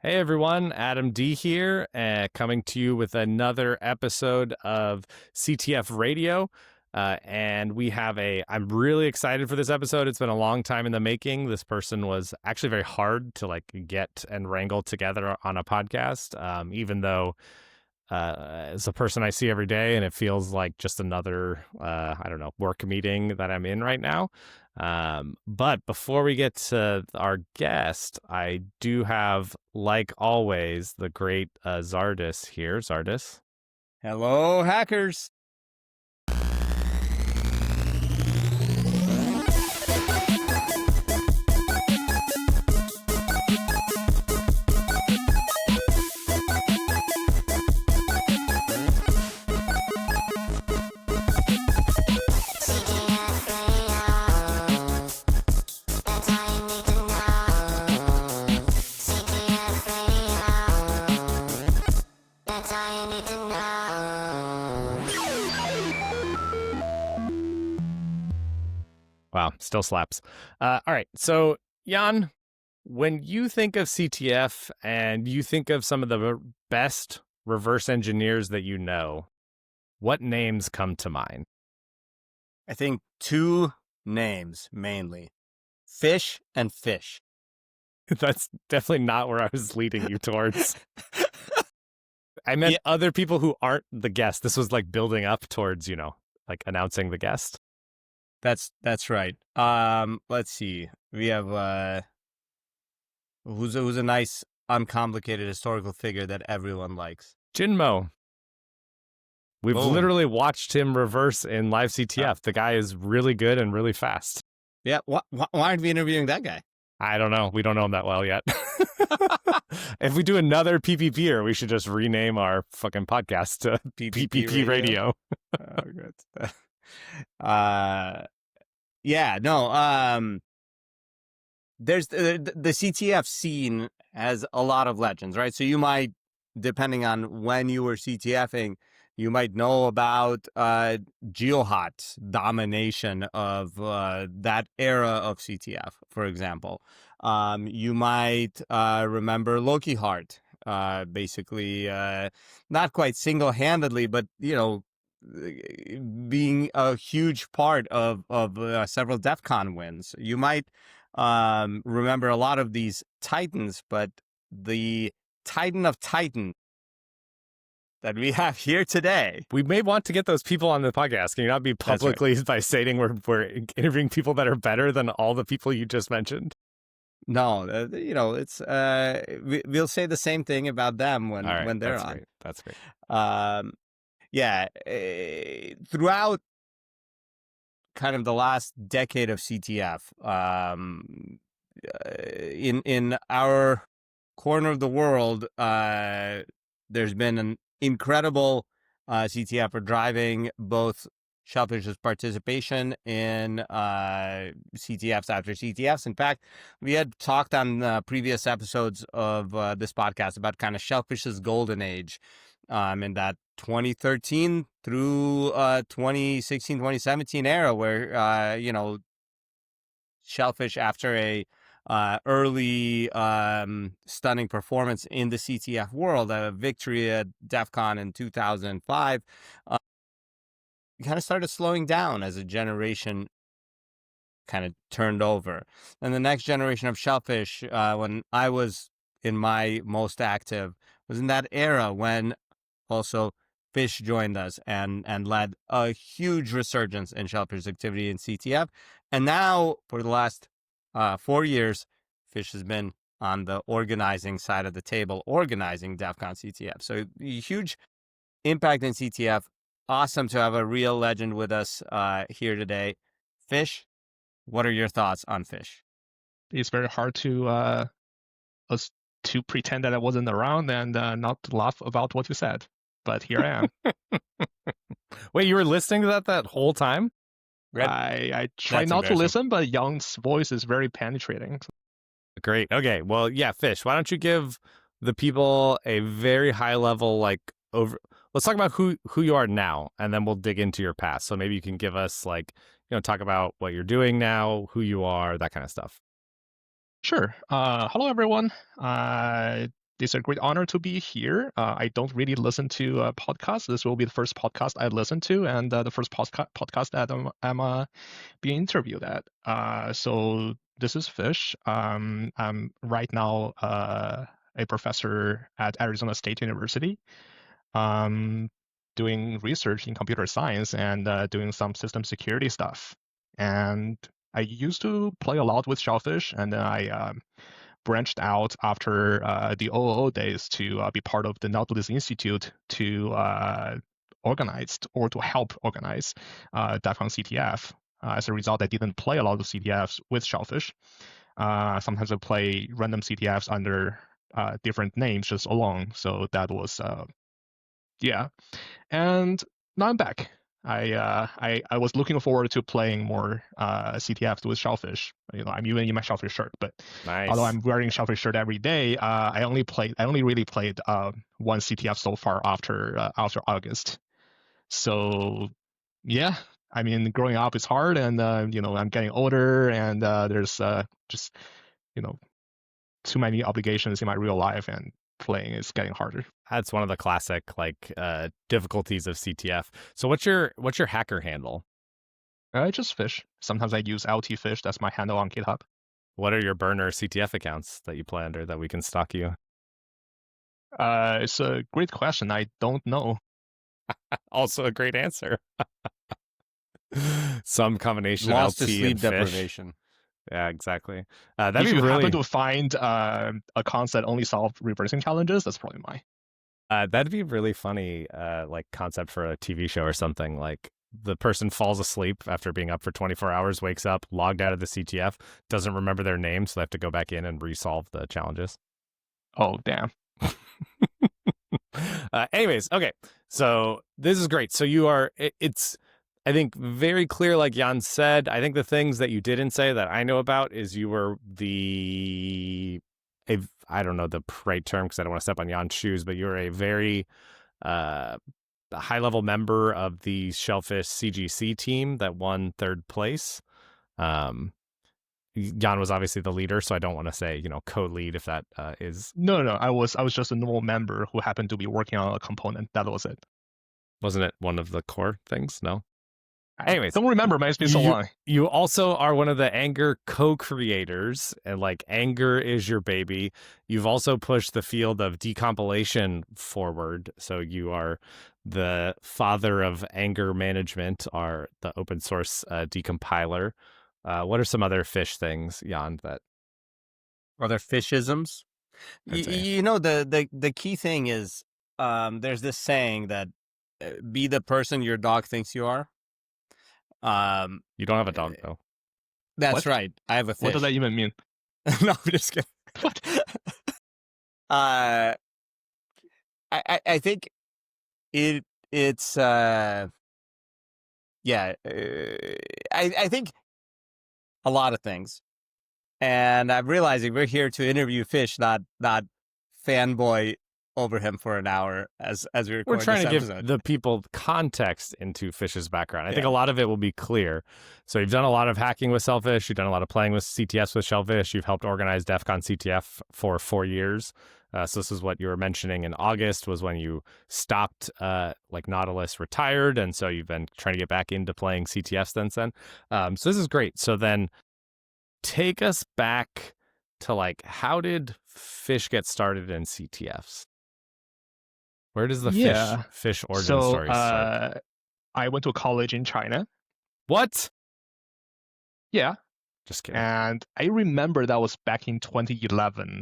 Hey everyone, Adam D here, coming to you with another episode of CTF Radiooo. And we have I'm really excited for this episode. It's been a long time in the making. This person was actually very hard to get and wrangle together on a podcast, even though it's a person I see every day and it feels like just another, work meeting that I'm in right now. But before we get to our guest, I do have, like always, the great Zardus here. Zardus. Hello, hackers. Wow, still slaps. All right, so Jan, when you think of CTF and you think of some of the best reverse engineers that you know, what names come to mind? I think two names mainly, Fish and Fish. That's definitely not where I was leading you towards. I meant other people who aren't the guest. This was like building up towards, like announcing the guest. That's right. Let's see. We have who's a nice, uncomplicated historical figure that everyone likes. Jinmo. We've literally watched him reverse in live CTF. The guy is really good and really fast. Yeah. Why aren't we interviewing that guy? I don't know. We don't know him that well yet. If we do another PPPer, we should just rename our fucking podcast to PPP Radio. Oh, good. There's the CTF scene has a lot of legends, right? So you might, depending on when you were CTFing, you might know about GeoHot's domination of that era of CTF, for example. You might remember Loki Hart, basically not quite single-handedly, but being a huge part of several DEF CON wins. You might remember a lot of these titans, but the Titan of Titan that we have here today. We may want to get those people on the podcast. Can you not be publicly by stating we're interviewing people that are better than all the people you just mentioned? No, it's we'll say the same thing about them when they're that's on. Great. That's great. Throughout kind of the last decade of CTF, in our corner of the world, there's been an incredible CTF for driving both Shellphish's participation in CTFs after CTFs. In fact, we had talked on previous episodes of this podcast about kind of Shellphish's golden age in that 2013 through 2016, 2017 era where, Shellphish, after a early stunning performance in the CTF world, a victory at DEF CON in 2005, kind of started slowing down as a generation kind of turned over. And the next generation of Shellphish, when I was in my most active, was in that era when also Fish joined us and led a huge resurgence in Shellphish's activity in CTF. And now, for the last 4 years, Fish has been on the organizing side of the table, organizing DEF CON CTF. So huge impact in CTF. Awesome to have a real legend with us here today. Fish, what are your thoughts on Fish? It's very hard to pretend that I wasn't around and not laugh about what you said. But here I am. Wait, you were listening to that whole time? I try not to listen, but Young's voice is very penetrating. Great. Okay. Well, yeah, Fish, why don't you give the people a very high level, let's talk about who you are now, and then we'll dig into your past. So maybe you can give us talk about what you're doing now, who you are, that kind of stuff. Sure. Hello, everyone. it's a great honor to be here. I don't really listen to podcasts. This will be the first podcast I listen to, and the first podcast that I'm being interviewed at. So this is Fish. I'm right now a professor at Arizona State University, doing research in computer science and doing some system security stuff. And I used to play a lot with Shellphish, and then I branched out after the OOO days to be part of the Nautilus Institute to organize or to help organize DEF CON CTF. As a result, I didn't play a lot of CTFs with Shellphish. Sometimes I play random CTFs under different names just alone. So that was, yeah. And now I'm back. I was looking forward to playing more CTFs with Shellphish. I'm even in my Shellphish shirt, but Nice. although I'm wearing Shellphish shirt every day, I only really played one CTF so far after August. So yeah, I mean, growing up is hard, and I'm getting older, and there's just too many obligations in my real life, and playing is getting harder. That's one of the classic difficulties of CTF. So what's your hacker handle? Just Fish. Sometimes I use LT Fish. That's my handle on GitHub. What are your burner CTF accounts that you play under that we can stalk you? It's a great question. I don't know. Also a great answer. Some combination Lost of to LT sleep and fish. deprivation. Yeah, exactly. That'd If be you really happen to find accounts that only solve reversing challenges, that's probably mine. that'd be really funny, concept for a TV show or something. Like the person falls asleep after being up for 24 hours, wakes up, logged out of the CTF, doesn't remember their name, so they have to go back in and resolve the challenges. Oh, damn. Anyways, okay. So this is great. So you are, it's, I think, very clear, like Jan said. I think the things that you didn't say that I know about is you were I don't know the right term because I don't want to step on Jan's shoes, but you're a very high-level member of the Shellphish CGC team that won third place. Jan was obviously the leader, so I don't want to say, co-lead if that is... No. I was just a normal member who happened to be working on a component. That was it. Wasn't it one of the core things? No? Anyways, don't remember, man. It's been so long. You also are one of the angr co-creators, and angr is your baby. You've also pushed the field of decompilation forward. So you are the father of angr management, or the open source decompiler. What are some other fish things, Jan, that are there fishisms? The key thing is there's this saying that be the person your dog thinks you are. You don't have a dog though. That's what? Right. I have a fish. What does that even mean? No, I'm just kidding. What? I think it's I think a lot of things, and I'm realizing we're here to interview Fish, not fanboy over him for an hour as we record. We're trying to episode. give the people context into Fish's background. I think a lot of it will be clear. So you've done a lot of hacking with Shellphish. You've done a lot of playing with CTFs with Shellphish. You've helped organize DEF CON CTF for 4 years. So this is what you were mentioning in August was when you stopped, Nautilus retired. And so you've been trying to get back into playing CTFs since then. So this is great. So then take us back to how did Fish get started in CTFs? Where does the fish origin story start? I went to college in China. What? Yeah. Just kidding. And I remember that was back in 2011.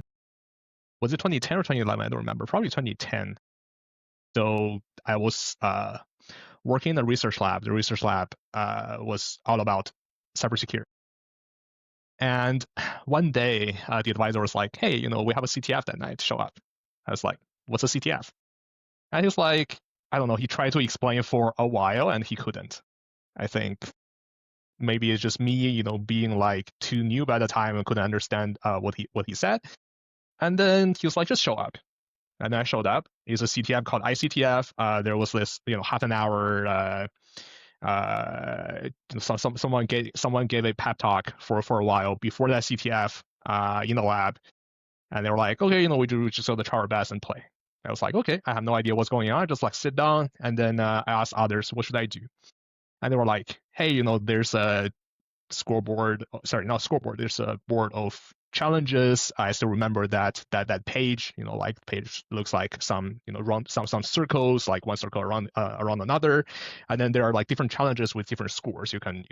Was it 2010 or 2011? I don't remember. Probably 2010. So I was working in the research lab. The research lab was all about cybersecurity. And one day, the advisor was like, hey, we have a CTF that night. Show up. I was like, what's a CTF? And he was like, I don't know. He tried to explain for a while and he couldn't. I think maybe it's just me, being too new by the time and couldn't understand what he said. And then he was like, just show up. And then I showed up. It's a CTF called ICTF. There was this, half an hour. Someone gave a pep talk for a while before that CTF in the lab. And they were like, okay, we just go to try our best and play. I was like, okay, I have no idea what's going on. I just like sit down, and then I asked others, what should I do? And they were like, hey, there's a scoreboard. Sorry, not scoreboard. There's a board of challenges. I still remember that page. Like the page looks like some some circles, like one circle around another, and then there are like different challenges with different scores. You can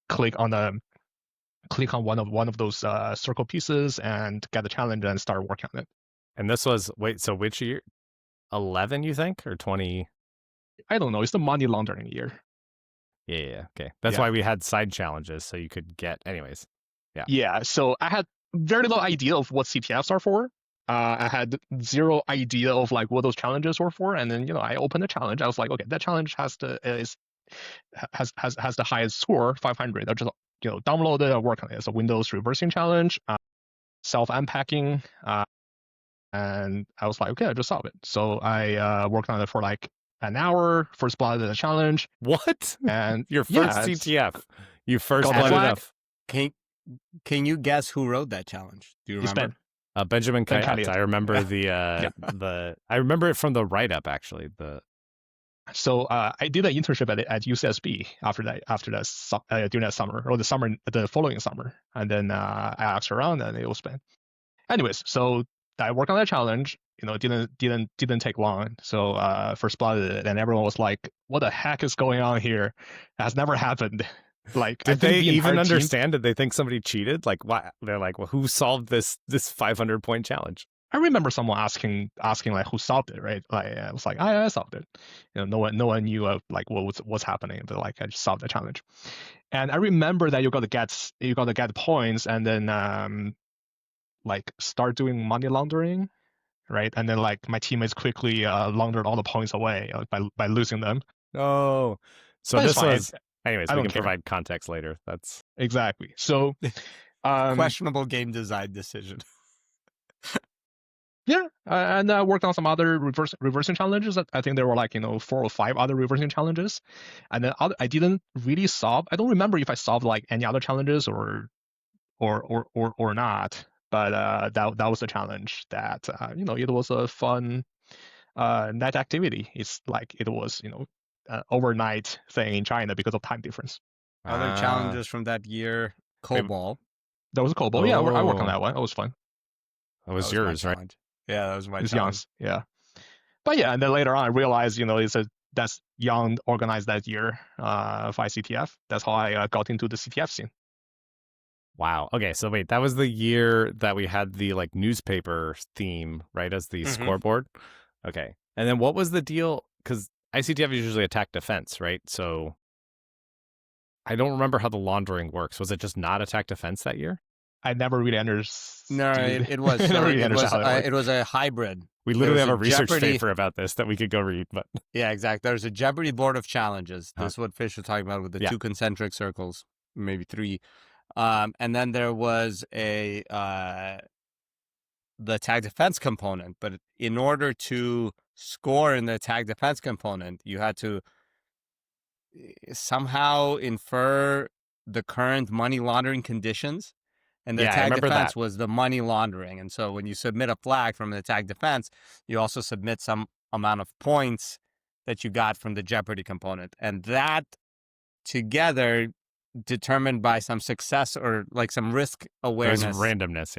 click on one of those circle pieces and get the challenge and start working on it. And this was so which year? 11, you think, or 20? I don't know. It's the money laundering year. Yeah. Okay. That's why we had side challenges, so you could get, anyways. Yeah. Yeah. So I had very little idea of what CTFs are for. I had zero idea of like what those challenges were for, and then I opened the challenge. I was like, okay, that challenge has the highest score, 500. I just download it and work on it. It's a Windows reversing challenge, self-unpacking, and I was like, okay, I just solve it. So I worked on it for like an hour, first blood of the challenge. What? And your first CTF. You first got blooded up. Can you guess who wrote that challenge? Do you remember? Benjamin Kayat. I remember I remember it from the write-up, actually. So I did an internship at UCSB during that summer, or the following summer, and then I asked around, and it was fun. Anyways, so I worked on that challenge. Didn't take long. So first blooded it, and everyone was like, "What the heck is going on here? It has never happened." Like, did they even understand? Did they think somebody cheated? Like, why? They're like, "Well, who solved this 500-point challenge?" I remember someone asking like who solved it, right? Like I was like, I solved it. No one knew like what's happening, but like I just solved the challenge. And I remember that you got to get points, and then like start doing money laundering, right? And then like my teammates quickly laundered all the points away by losing them. Oh, so this was. Anyways, we can provide context later. That's exactly. So questionable game design decision. Yeah, and I worked on some other reversing challenges. I think there were like 4 or 5 other reversing challenges, and then I didn't really solve. I don't remember if I solved like any other challenges or not. But that was a challenge that it was a fun night activity. It's like it was overnight thing in China because of time difference. Other challenges from that year, COBOL. That was a COBOL. Yeah, I worked on that one. That was fun. That was yours, right? Yeah, that was my challenge. Yeah. But yeah, and then later on I realized, that's Young organized that year for ICTF. That's how I got into the CTF scene. Wow. Okay, so wait, that was the year that we had the like newspaper theme, right, as the scoreboard? Okay. And then what was the deal? Because ICTF is usually attack defense, right? So I don't remember how the laundering works. Was it just not attack defense that year? I never really understood. No, it was. It was a hybrid. We literally have a research paper about this that we could go read. But yeah, exactly. There's a Jeopardy board of challenges. This is what Fish was talking about with the 2 concentric circles, maybe 3. And then there was the attack defense component. But in order to score in the attack defense component, you had to somehow infer the current money laundering conditions. And the attack defense was the money laundering. And so when you submit a flag from an attack defense, you also submit some amount of points that you got from the Jeopardy component. And that together, determined by some success or like some risk awareness. There's randomness,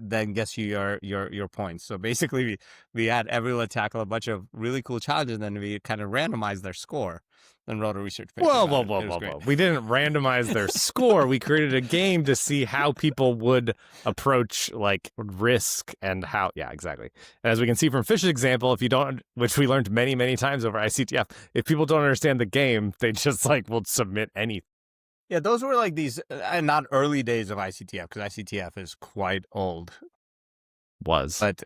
then gets you your points. So basically, we had everyone tackle a bunch of really cool challenges, and then we kind of randomized their score. Then wrote a research paper. Whoa. We didn't randomize their score. We created a game to see how people would approach like risk and how. Yeah, exactly. And as we can see from Fish's example, if you don't, which we learned many, many times over ICTF, if people don't understand the game, they just like will submit anything. Yeah, those were like these not early days of ICTF, because ICTF is quite old. But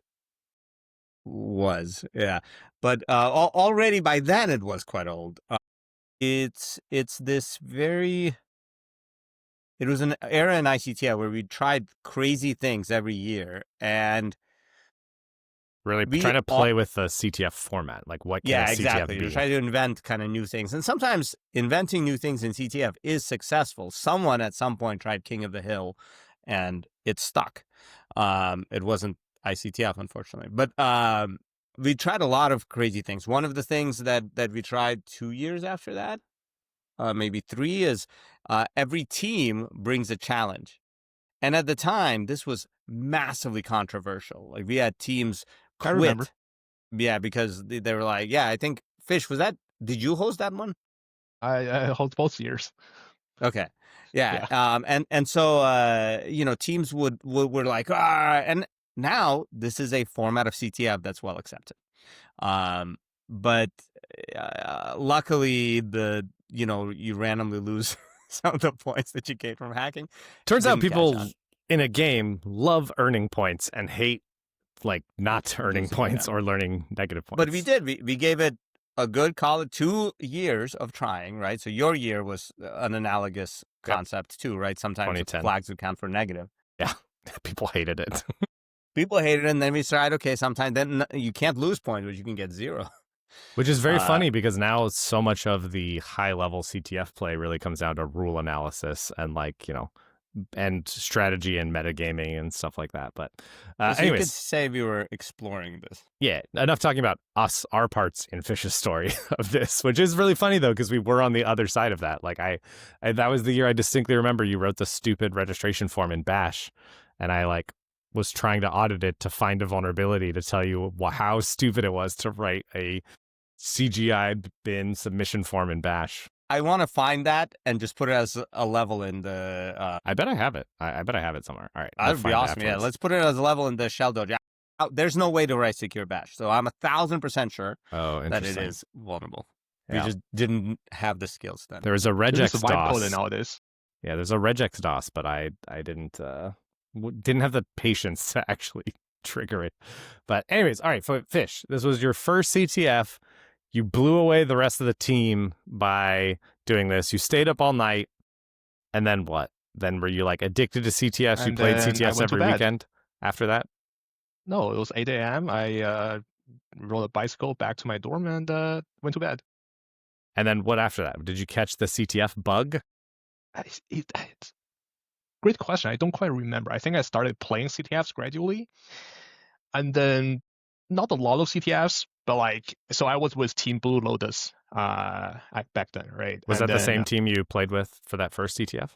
already by then it was quite old. It was an era in ICTF where we tried crazy things every year and really trying to play with the CTF format, like what can a CTF be? We're trying to invent kind of new things, and sometimes inventing new things in CTF is successful. Someone at some point tried King of the Hill, and it stuck. It wasn't ICTF, unfortunately. But we tried a lot of crazy things. One of the things that we tried 2 years after that, maybe 3, is every team brings a challenge. And at the time, this was massively controversial. Like, we had teams I remember. quit. Yeah, because they were like, yeah, I think Fish, did you host that one? I hold both years. Okay. Yeah. Yeah. And so, teams were like, and now this is a format of CTF that's well accepted. But luckily you randomly lose some of the points that you gain from hacking. Turns out Didn't catch people on. in a game love earning points and hate like not earning Losing, points yeah. or learning negative points. But we did. We gave it a good call it 2 years of trying, right? So your year was an analogous concept too, right? Sometimes 2010. flags would count for negative. Yeah, people hated it. People hated it, and then we tried, okay, sometimes then you can't lose points, but you can get 0. Which is very funny because now so much of the high-level CTF play really comes down to rule analysis and and strategy and metagaming and stuff like that. But So anyways, you could say we were exploring this. yeah, enough talking about our parts in Fish's story of this, which is really funny though because we were on the other side of that. Like I that was the year I distinctly remember you wrote the stupid registration form in Bash, and I was trying to audit it to find a vulnerability to tell you how stupid it was to write a CGI bin submission form in Bash. I want to find that and just put it as a level in the. I bet I have it. I bet I have it somewhere. All right, That would be awesome. Yeah, let's put it as a level in the shell dojo. There's no way to write secure bash, so I'm 1,000% sure that it is vulnerable. Yeah. We just didn't have the skills then. There was a regex DOS. Nowadays. Yeah, there's a regex DOS, but I didn't have the patience to actually trigger it. But anyways, all right, Fish, this was your first CTF. You blew away the rest of the team by doing this. You stayed up all night, and then what? Then were you addicted to CTFs? And you played then I CTFs went to every bed. weekend after that? No, it was 8 a.m. I rode a bicycle back to my dorm and went to bed. And then what after that? Did you catch the CTF bug? It's great question. I don't quite remember. I think I started playing CTFs gradually, and then not a lot of CTFs, but so I was with Team Blue Lotus back then, right? Was that the same team you played with for that first CTF?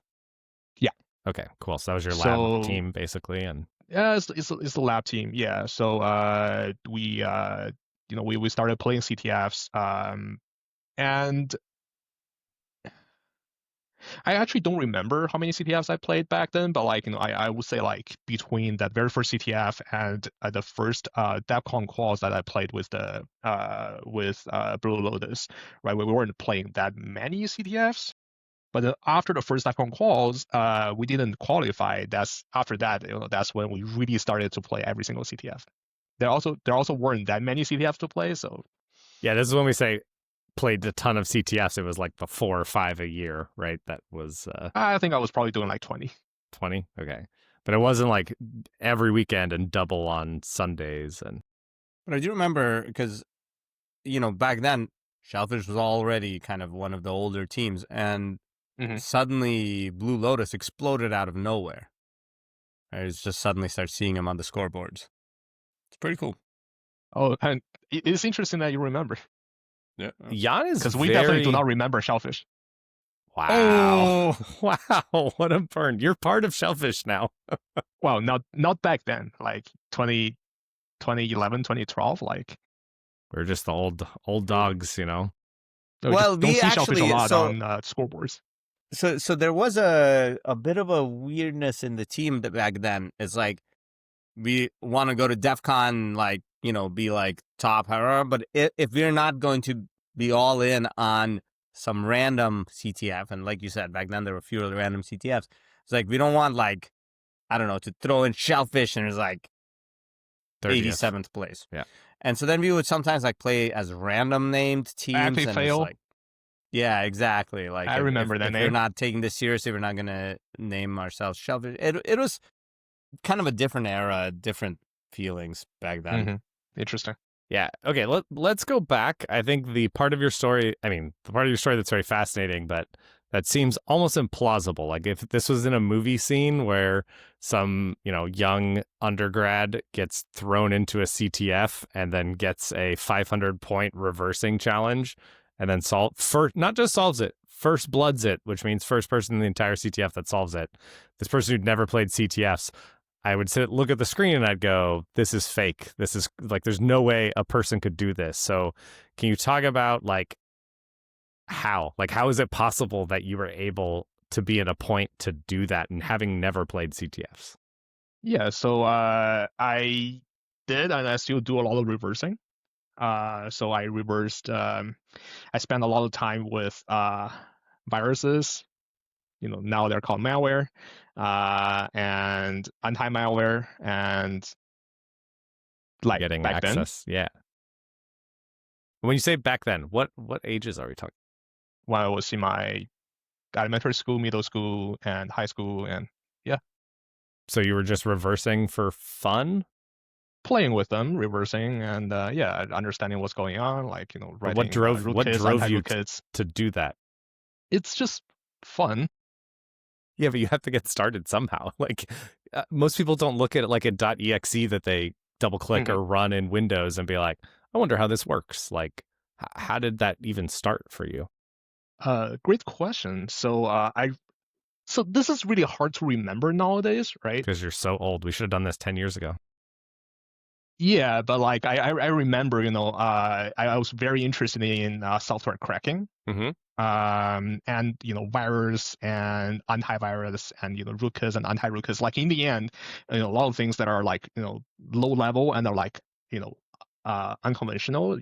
Yeah. Okay, cool. So that was your lab team basically, and yeah, it's the lab team. Yeah. So we started playing CTFs, and I actually don't remember how many CTFs I played back then, but I would say between that very first CTF and the first DEFCON calls that I played with Blue Lotus, right? We weren't playing that many CTFs, but then after the first DEFCON calls, we didn't qualify. That's when we really started to play every single CTF. There also weren't that many CTFs to play, so yeah, this is when we say played a ton of CTFs. It was the 4 or 5 a year, right? That was I think I was probably doing 20. 20? Okay. But it wasn't every weekend and double on Sundays. But I do remember because, back then, Shellphish was already kind of one of the older teams, and suddenly Blue Lotus exploded out of nowhere. I just suddenly start seeing him on the scoreboards. It's pretty cool. Oh, and it's interesting that you remember. Yeah, Jan is because we definitely do not remember Shellphish. Wow! Oh, wow! What a burn! You're part of Shellphish now. Well, not back then. 2011, 2012. We're just the old dogs, Well, we see Shellphish a lot on scoreboards. So there was a bit of a weirdness in the team back then. It's we want to go to DEF CON, be top, but if we're not going to be all in on some random CTF, and like you said, back then there were fewer random CTFs, it's we don't want I don't know, to throw in Shellphish and it's 87th place. Yeah. And so then we would sometimes play as random named teams. Actually and fail. It's yeah, exactly. I remember that name. If we're not taking this seriously, we're not going to name ourselves Shellphish. It was kind of a different era, different feelings back then. Mm-hmm. Interesting. Yeah. Okay. Let's go back. I think the part of your story that's very fascinating, but That seems almost implausible. Like if this was in a movie scene where some, young undergrad gets thrown into a CTF and then gets a 500-point reversing challenge and then not just solves it, first bloods it, which means first person in the entire CTF that solves it. This person who'd never played CTFs, I would look at the screen and I'd go, this is fake. This is like, there's no way a person could do this. So can you talk about how is it possible that you were able to be at a point to do that and having never played CTFs? Yeah, so I did and I still do a lot of reversing. So I reversed. I spent a lot of time with viruses. Now they're called malware, and anti-malware, and like Getting back access. Yeah. When you say back then, what ages are we talking? when I was in my elementary school, middle school, and high school, and So you were just reversing for fun? playing with them, reversing, and understanding what's going on, like But writing what drove rootkits, you anti-rootkits. to do that? It's just fun. Yeah, but you have to get started somehow. Like most people don't look at it like a .exe that they double click or run in Windows and be like, I wonder how this works. Like, how did that even start for you? Great question. So this is really hard to remember nowadays, right? Because you're so old. We should have done this 10 years ago. Yeah, but like I remember, I was very interested in software cracking. Mm-hmm. And virus and antivirus and rootkits and anti-rootkits. Like in the end, a lot of things that are like low level and are like unconventional.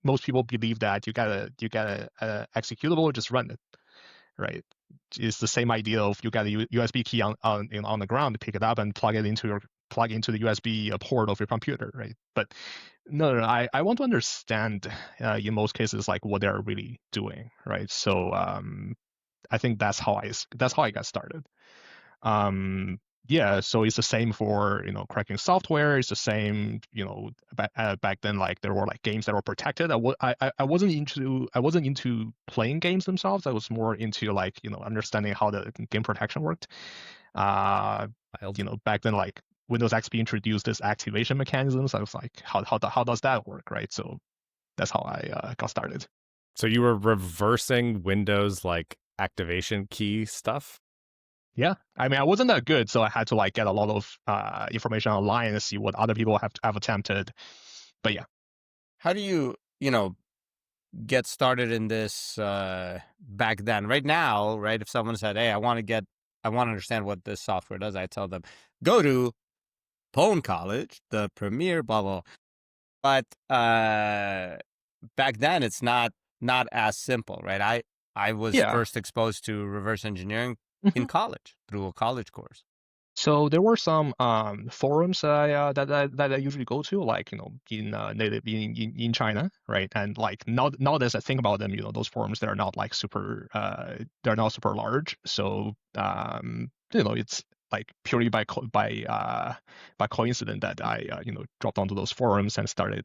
Most people believe that you gotta executable, just run it, right? It's the same idea of you got a USB key on the ground, pick it up and plug into the USB port of your computer, right? But no, I want to understand in most cases like what they're really doing, right? So I think that's how I got started. Yeah, so it's the same for cracking software. It's the same back then, like there were like games that were protected. I wasn't into playing games themselves. I was more into like understanding how the game protection worked. Back then, like Windows XP introduced this activation mechanisms. I was like, how does that work, right? So that's how I got started. So you were reversing Windows like activation key stuff? Yeah, I mean, I wasn't that good, so I had to like get a lot of information online and see what other people have attempted. But yeah, How do you, get started in this back then? Right now, right? If someone said, "Hey, I want to understand what this software does," I tell them, "Go to Pone College, the premier blah blah." But back then, it's not as simple, right? I was first exposed to reverse engineering in college through a college course. So there were some forums that I usually go to, like in China, right? And like nowadays I think about them, those forums they're not like super large. So it's like purely by coincidence that I dropped onto those forums and started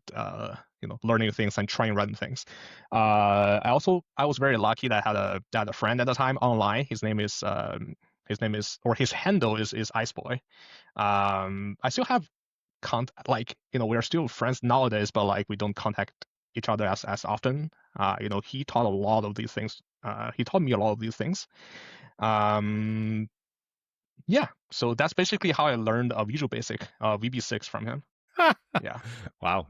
learning things and trying random things. I was very lucky that I had a friend at the time online. His handle is Iceboy. I still have we're still friends nowadays, but like we don't contact each other as often. He taught a lot of these things. He taught me a lot of these things. Yeah, so that's basically how I learned Visual Basic, VB6 from him. Yeah. Wow.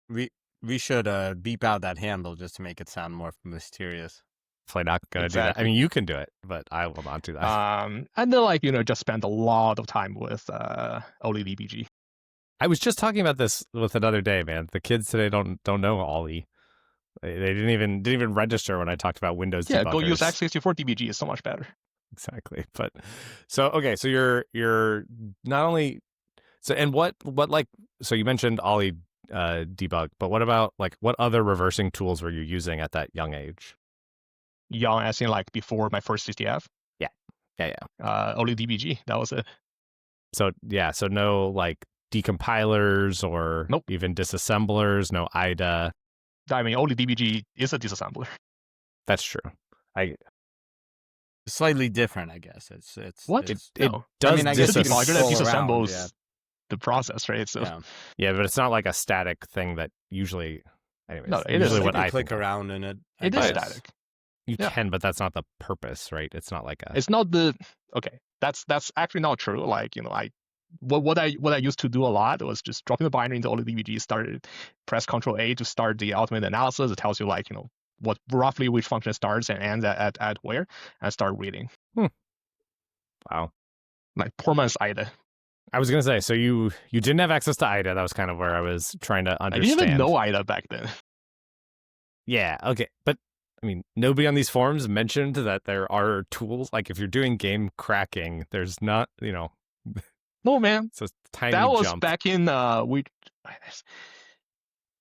We should beep out that handle just to make it sound more mysterious. Definitely not gonna do that. I mean, you can do it, but I will not do that. And then just spent a lot of time with OllyDBG. I was just talking about this with another day, man. The kids today don't know Ollie. They didn't even register when I talked about Windows debuggers. Yeah, go use x64 DBG. It's so much better. Exactly. But so you're not only and what so you mentioned Ollie debug, but what about like what other reversing tools were you using at that young age? Young as in like before my first CTF? Yeah. OllyDBG, that was it. So no like decompilers or even disassemblers, no IDA. I mean, OllyDBG is a disassembler. That's true. slightly different, I guess. What? It's It No. does I mean, I guess you can decompiler that scroll around, disassembles yeah. the process, right? So Yeah. Yeah, but it's not like a static thing that usually. Anyways, No, it is usually You what can I click think of. around in it. I it is guess. static. You Yeah. can, but that's not the purpose, right? It's not like a. It's not the okay. That's actually not true. Like what I used to do a lot was just dropping the binary into all the DBGs, started press Control A to start the ultimate analysis. It tells you like what roughly which function starts and ends at where, and start reading. Wow. Like poor man's IDA. I was gonna say, so you didn't have access to IDA. That was kind of where I was trying to I understand. didn't even know IDA back then. Yeah. Okay. But I mean, nobody on these forums mentioned that there are tools. Like if you're doing game cracking, there's not. No, man. It's a tiny That was jump. back in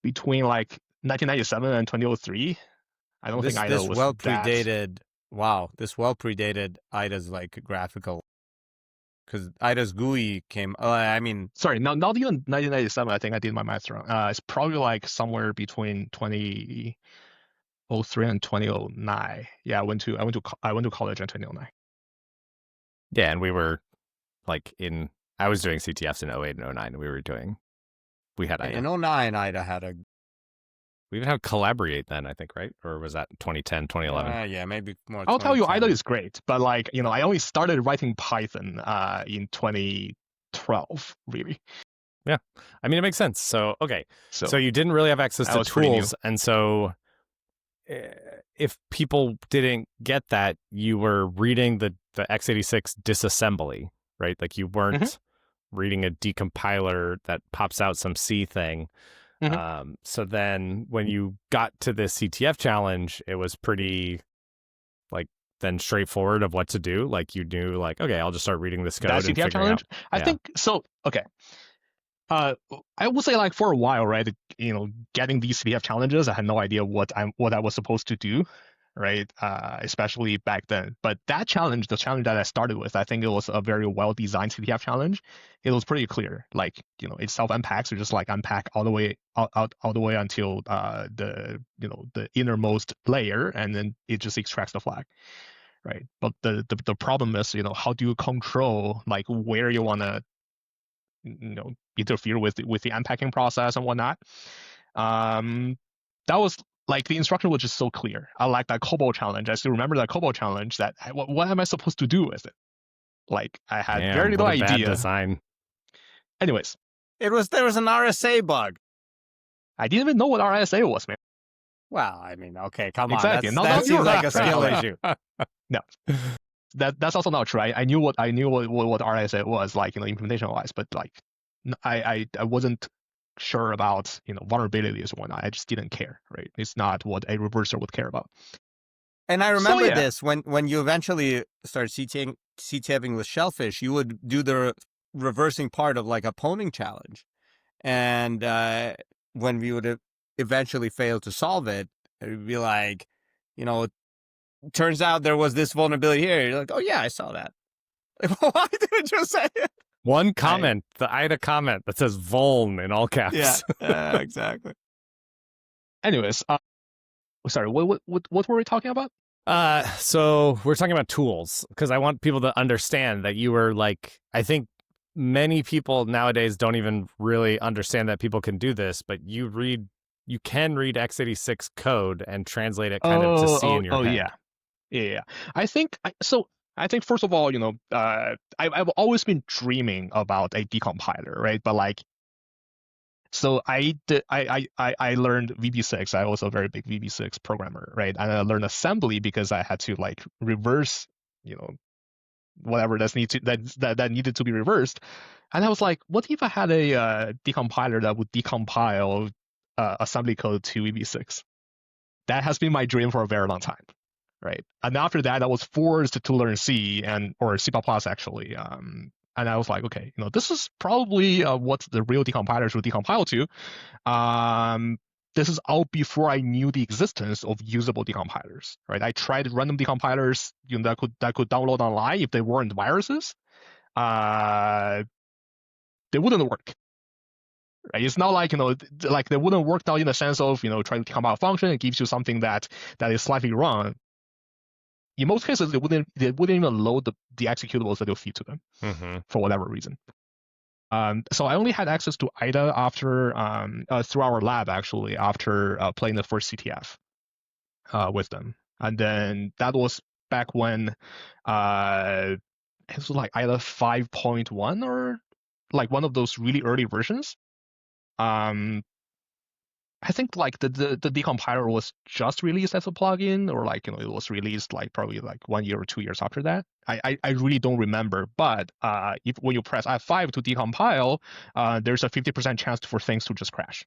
between like 1997 and 2003. I don't think IDA This was well that. predated. Wow, this well predated IDA's like graphical, because IDA's GUI came. I mean, Sorry, not even 1997. I think I did my math wrong. It's probably like somewhere between 2003 and 2009. Yeah, I went to college in 2009. Yeah, and we were like I was doing CTFs in 08 and 09. We had IDA. in 09, IDA had a. We even had Collaborate then, I think, right? Or was that 2010, 2011? Yeah, maybe more. I'll tell you, 2010. IDA is great, but like I only started writing Python in 2012, really. Yeah, I mean it makes sense. So okay, So so you didn't really have access that to was pretty new. tools, and so if people didn't get that, you were reading the x86 disassembly, right? Like you weren't reading a decompiler that pops out some C thing. So then when you got to this CTF challenge, it was pretty like then straightforward of what to do. Like you knew like, okay, I'll just start reading this code that and CTF figuring challenge, out. I think so. Okay. I would say like for a while, right? Getting these CTF challenges, I had no idea what I was supposed to do, right? Especially back then. But that challenge, the challenge that I started with, I think it was a very well designed CTF challenge. It was pretty clear. Like it self unpacks, or just like unpack all the way all the way until the innermost layer, and then it just extracts the flag, right? But the problem is how do you control like where you want to interfere with the unpacking process and whatnot. That was like the instruction was just so clear. I like that COBOL challenge. I still remember that COBOL challenge. That what am I supposed to do with it? Like I had very little what a idea. Bad design. Anyways, there was an RSA bug. I didn't even know what RSA was, man. Well, I mean, okay, come Exactly. on. No, That you're seems like right, a skill right? issue. No, that's also not true. I knew what RSA was like, implementation wise, but like I wasn't sure about vulnerabilities or whatnot. I just didn't care, right? It's not what a reverser would care about. And I remember yeah. this when you eventually started CTFing with Shellphish, you would do the reversing part of like a pwning challenge, and when we would eventually fail to solve it, it would be like, turns out there was this vulnerability here. You're like, oh yeah, I saw that. Like, why didn't you say it? One comment, the IDA comment that says "vuln" in all caps. Yeah, exactly. Anyways, sorry, what were we talking about? So we're talking about tools because I want people to understand that you were like, I think many people nowadays don't even really understand that people can do this, but you can read x86 code and translate it kind of to C in your head. Yeah. I think first of all, I've always been dreaming about a decompiler, right? But like, so I learned VB6. I was a very big VB6 programmer, right? And I learned assembly because I had to like reverse, whatever that needed to be reversed. And I was like, what if I had a decompiler that would decompile assembly code to VB6? That has been my dream for a very long time, right? And after that, I was forced to learn C or C++ actually. And I was like, okay, this is probably what the real decompilers would decompile to. This is all before I knew the existence of usable decompilers, right? I tried random decompilers that could download online if they weren't viruses. They wouldn't work. Right? It's not like like they wouldn't work now in the sense of trying to decompile a function. It gives you something that is slightly wrong. in most cases, they wouldn't even load the executables that you'll feed to them for whatever reason. So I only had access to IDA after through our lab actually after playing the first CTF with them, and then that was back when it was like IDA 5.1 or like one of those really early versions. I think like the decompiler was just released as a plugin, or like it was released like probably like 1 year or 2 years after that. I really don't remember, but when you press F5 to decompile, there's a 50% chance for things to just crash.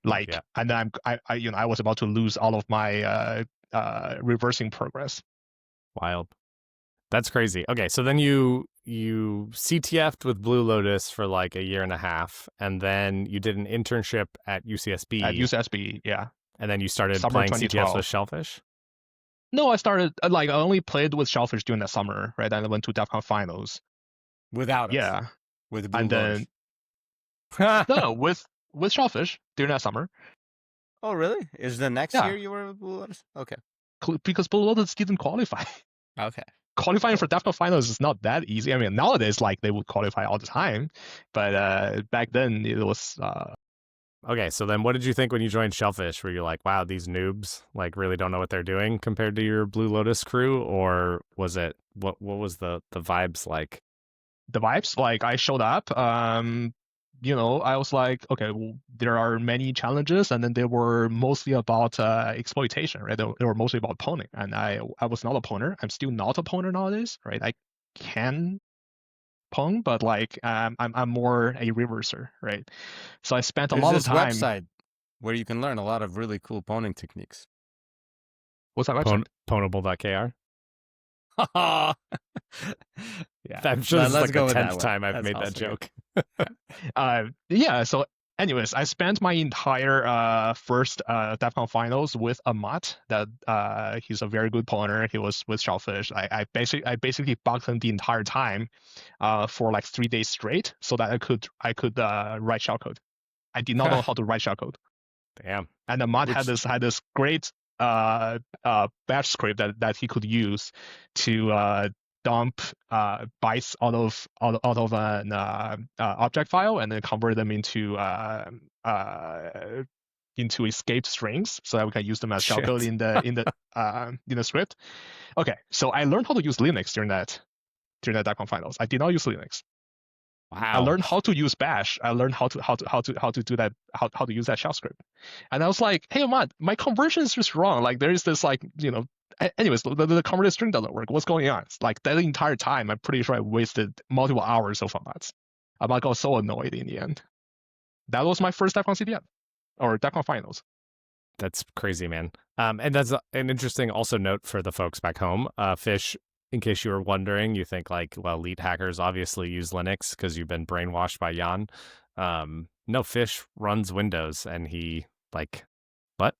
And then I was about to lose all of my reversing progress. Wild. That's crazy. Okay, so then you CTF'd with Blue Lotus for like a year and a half, and then you did an internship at UCSB. At UCSB, yeah. And then you started Summer playing 2012. CTFs with Shellphish? No, I started I only played with Shellphish during that summer, right? And I went to DEF CON finals. Without us. Yeah. With Blue and Lotus. Then no, with Shellphish during that summer. Oh, really? Is the next Yeah. year you were with Blue Lotus? Okay. Because Blue Lotus didn't qualify. Okay. Qualifying for DEF CON finals is not that easy. I mean, nowadays, like, they would qualify all the time. But back then, it was... Okay, so then what did you think when you joined Shellphish? Were you like, wow, these noobs like really don't know what they're doing compared to your Blue Lotus crew? Or was it, what was the vibes like? The vibes? Like, I showed up, I was like, okay, well, there are many challenges, and then they were mostly about exploitation, right? They were mostly about pwning, and I was not a pwner. I'm still not a pwner nowadays, right? I can pwn, but like I'm more a reverser, right? So I spent a lot of time. There's this website where you can learn a lot of really cool pwning techniques. What's that website? Pwnable.kr. Yeah, I'm sure this is like the 10th that time I've That's made that awesome. joke. Yeah. So, anyways, I spent my entire first DEF CON finals with a mutt that he's a very good pwner. He was with Shellphish. I basically bugged him the entire time for like 3 days straight, so that I could write shellcode. I did not know how to write shellcode. Damn. And the mutt had this great bash script that he could use to dump bytes out of an object file and then convert them into escaped strings so that we can use them as shellcode in the script. Okay, so I learned how to use Linux during that DEF CON finals. I did not use Linux. Wow. I learned how to use bash. I learned how to do that, how to use that shell script. And I was like, hey, Ahmad, my conversion is just wrong. Like there is this anyways, the converted string doesn't work. What's going on? It's like that entire time, I'm pretty sure I wasted multiple hours of Ahmad's. Ahmad got so annoyed in the end. That was my first DEF CON CTF or DEF CON finals. That's crazy, man. And that's an interesting also note for the folks back home. Fish, in case you were wondering, you think like, well, elite hackers obviously use Linux because you've been brainwashed by Jan. No, Fish runs Windows, and he like, what?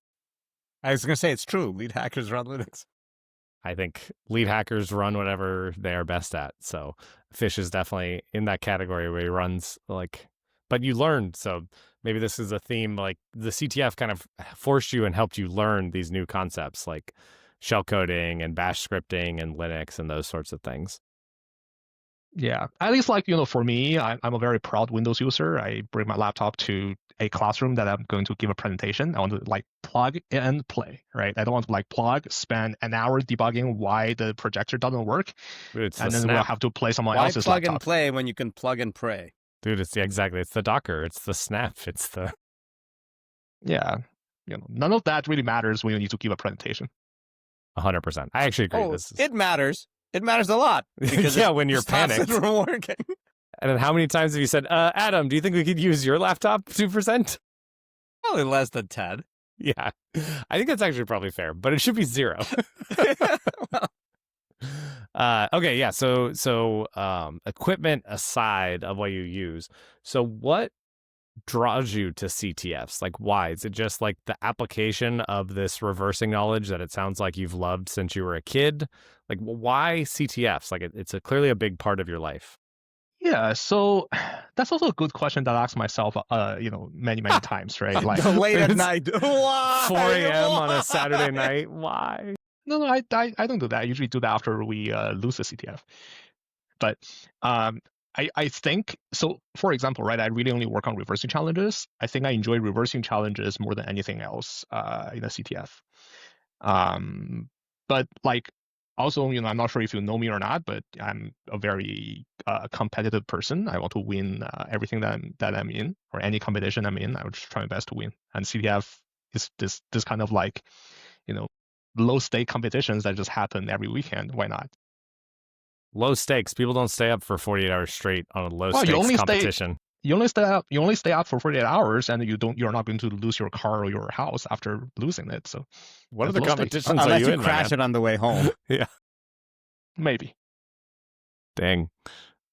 I was going to say it's true. Lead hackers run Linux. I think lead hackers run whatever they are best at. So Fish is definitely in that category where he runs like, but you learned. So maybe this is a theme, like the CTF kind of forced you and helped you learn these new concepts like shell coding and bash scripting and Linux and those sorts of things. Yeah, at least like, for me, I'm a very proud Windows user. I bring my laptop to a classroom that I'm going to give a presentation. I want to like plug and play, right? I don't want to like plug, spend an hour debugging why the projector doesn't work. Dude, and then we'll have to play someone else's plug laptop. And play when you can plug and pray? Dude, it's exactly. It's the Docker. It's the snap. It's the... Yeah, none of that really matters when you need to give a presentation. 100%. I actually agree. Oh, it matters. It matters a lot. Because yeah, when you're panicked. It from working. And then how many times have you said, Adam, do you think we could use your laptop 2%? Probably less than 10. Yeah. I think that's actually probably fair, but it should be 0. Okay, yeah. So equipment aside of what you use. So what draws you to CTFs? Like, why? Is it just like the application of this reversing knowledge that it sounds like you've loved since you were a kid? Like, why CTFs? Like, it's clearly a big part of your life. Yeah, so that's also a good question that I ask myself, many times, right? Like late at night, 4 a.m. on a Saturday night. Why? No, I don't do that. I usually do that after we lose the CTF. But I think so. For example, right, I really only work on reversing challenges. I think I enjoy reversing challenges more than anything else in a CTF. But like also, I'm not sure if you know me or not, but I'm a very competitive person. I want to win everything that I'm in, or any competition I'm in. I would just try my best to win. And CTF is this kind of like, low stake competitions that just happen every weekend. Why not? Low stakes. People don't stay up for 48 hours straight on a low Well, stakes competition. You only stay up for 48 hours, and you're not going to lose your car or your house after losing it. So What that's other low stakes. competitions are Unless you you in, my crash man? it on the way home. Yeah. Maybe. Dang.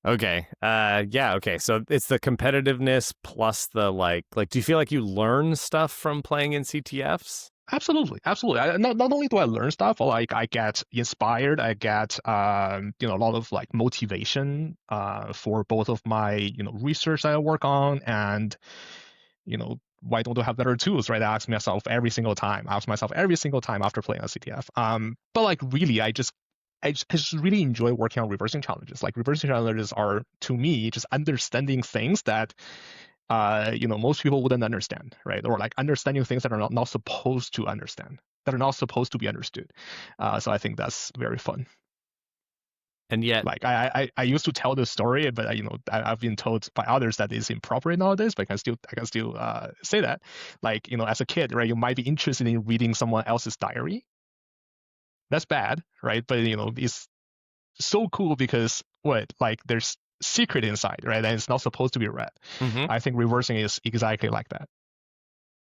Okay. Yeah. Okay. So it's the competitiveness plus the like. Do you feel like you learn stuff from playing in CTFs? Absolutely. Not only do I learn stuff, but like I get inspired. I get a lot of like motivation for both of my research that I work on, and why don't I have better tools, right? I ask myself every single time. I ask myself every single time after playing a CTF. But like really, I just really enjoy working on reversing challenges. Like reversing challenges are, to me, just understanding things that most people wouldn't understand, right? Or like understanding things that are not supposed to understand, that are not supposed to be understood. So I think that's very fun. And yet, Like I used to tell this story, but I've been told by others that it's inappropriate nowadays. But I can still say that. Like as a kid, right, you might be interested in reading someone else's diary. That's bad, right? But it's so cool because there's secret inside, right? And it's not supposed to be read. I think reversing is exactly like that.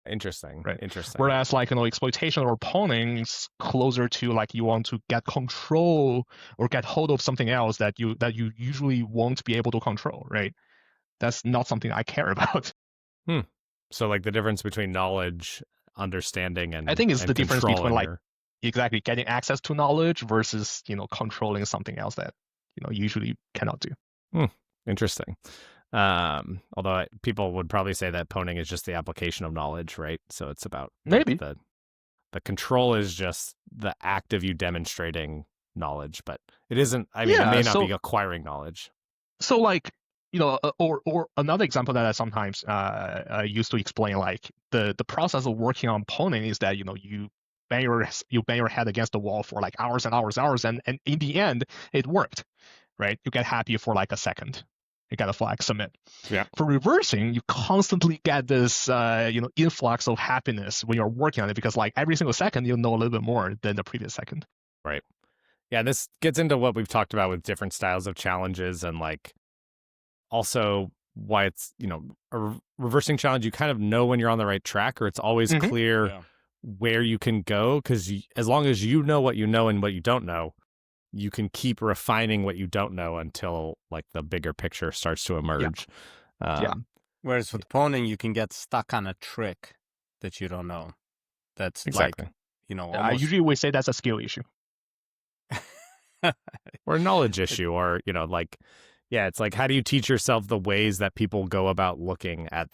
Interesting. Right. Interesting. Whereas exploitation or pawning is closer to like you want to get control or get hold of something else that you usually won't be able to control, right? That's not something I care about. So like the difference between knowledge, understanding, and I think it's the difference between like your... exactly getting access to knowledge versus controlling something else that usually cannot do. Interesting. Although people would probably say that pwning is just the application of knowledge, right? So it's about Maybe the control is just the act of you demonstrating knowledge, but it isn't. I mean, it may not be acquiring knowledge. So like or another example that I sometimes used to explain, like the process of working on pwning is that you bang your head against the wall for like hours and hours, and in the end it worked, right? You get happy for like a second. You got a flag submit. Yeah. For reversing, you constantly get this influx of happiness when you're working on it, because like every single second you know a little bit more than the previous second. Right. Yeah, this gets into what we've talked about with different styles of challenges, and like also why it's a reversing challenge. You kind of know when you're on the right track, or it's always clear where you can go, because as long as you know what you know and what you don't know, you can keep refining what you don't know until like the bigger picture starts to emerge. Whereas with pwning, you can get stuck on a trick that you don't know. That's exactly. Like, almost... usually we say that's a skill issue. Or a knowledge issue, or it's like, how do you teach yourself the ways that people go about looking at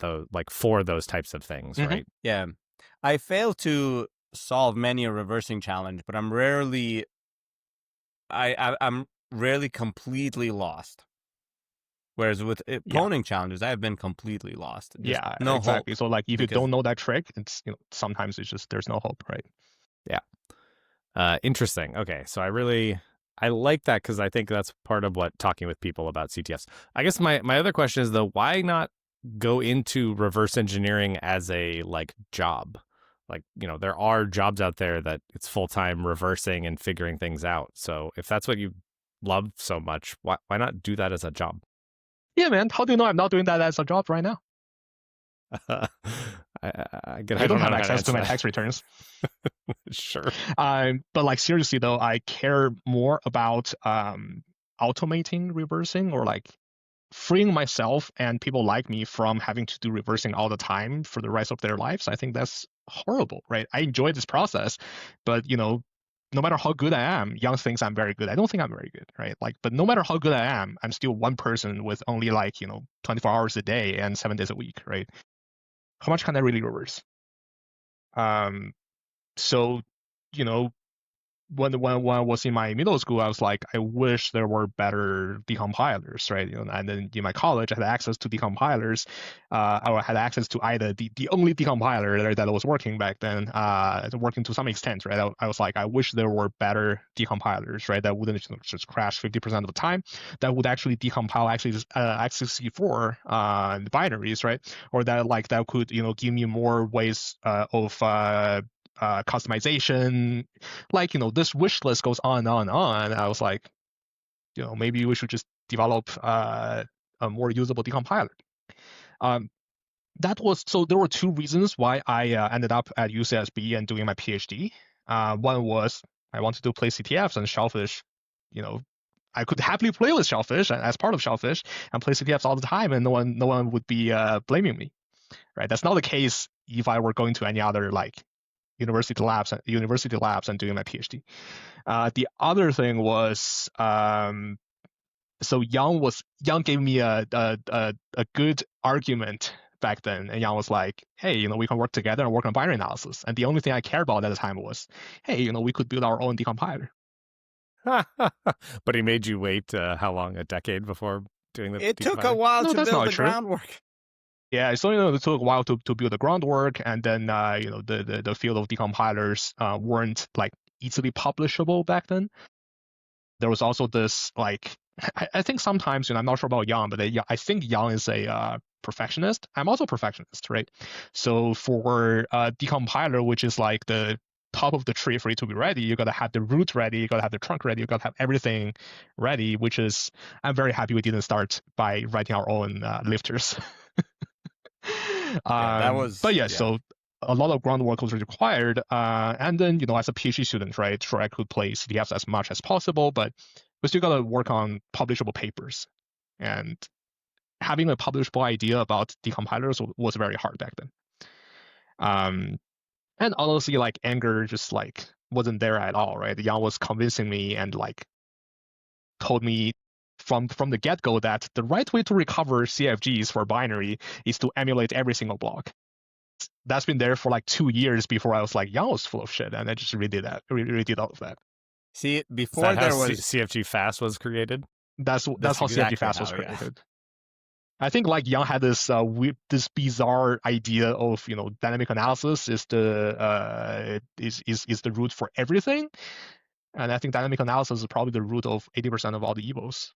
for those types of things, right? Yeah. I fail to solve many a reversing challenge, but I'm rarely completely lost. Whereas with pwning challenges, I have been completely lost. Just no exactly. hope. So like if you don't know that trick, it's sometimes it's just there's no hope, right? Yeah. Interesting. Okay, so I like that, because I think that's part of what talking with people about CTFs. I guess my other question is, though, why not go into reverse engineering as a job? Like, there are jobs out there that it's full-time reversing and figuring things out. So if that's what you love so much, why not do that as a job? Yeah, man. How do you know I'm not doing that as a job right now? I don't have access to my tax returns. Sure. But like seriously though, I care more about automating reversing, or like freeing myself and people like me from having to do reversing all the time for the rest of their lives. I think that's horrible, right? I enjoy this process, but no matter how good I am, Young thinks I'm very good. I don't think I'm very good, right? Like, but no matter how good I am, I'm still one person with only 24 hours a day and 7 days a week, right? How much can I really reverse? So, when I was in my middle school, I was like, I wish there were better decompilers, right? And then in my college, I had access to decompilers. I had access to either the only decompiler that was working back then, working to some extent, right? I was like, I wish there were better decompilers, right? That wouldn't just crash 50% of the time. That would actually decompile x64 binaries, right? Or that could give me more ways of customization. This wish list goes on and on and on. I was like, maybe we should just develop a more usable decompiler. So there were two reasons why I ended up at UCSB and doing my PhD. One was I wanted to play CTFs, and Shellphish, I could happily play with Shellphish as part of Shellphish and play CTFs all the time, and no one would be blaming me, right? That's not the case if I were going to any other university labs and doing my PhD. The other thing was, so Yang gave me a good argument back then, and Yang was like, hey, we can work together and work on binary analysis. And the only thing I cared about at the time was, hey, we could build our own decompiler. But he made you wait how long? A decade before doing the It took a decompiler? while No, to that's build not the true. groundwork. Yeah, so it took a while to build the groundwork, and then the field of decompilers weren't easily publishable back then. There was also this I think sometimes I'm not sure about Yang, but I think Yang is a perfectionist. I'm also a perfectionist, right? So for decompiler, which is like the top of the tree for it to be ready, you gotta have the root ready, you gotta have the trunk ready, you gotta have everything ready. Which is I'm very happy we didn't start by writing our own lifters. That was. But yeah, so a lot of groundwork was required. And then, as a PhD student, right, sure, I could play CTFs as much as possible, but we still got to work on publishable papers. And having a publishable idea about decompilers was very hard back then. And honestly, angr just wasn't there at all, right? Yang was convincing me and told me from the get-go that the right way to recover CFGs for binary is to emulate every single block. That's been there for 2 years before I was like, Yang was full of shit, and I just redid all of that. See, before there was CFG fast was created. That's how exactly CFG fast was how, yeah. created. I think Yang had this this bizarre idea of dynamic analysis is the root for everything, and I think dynamic analysis is probably the root of 80% of all the evils.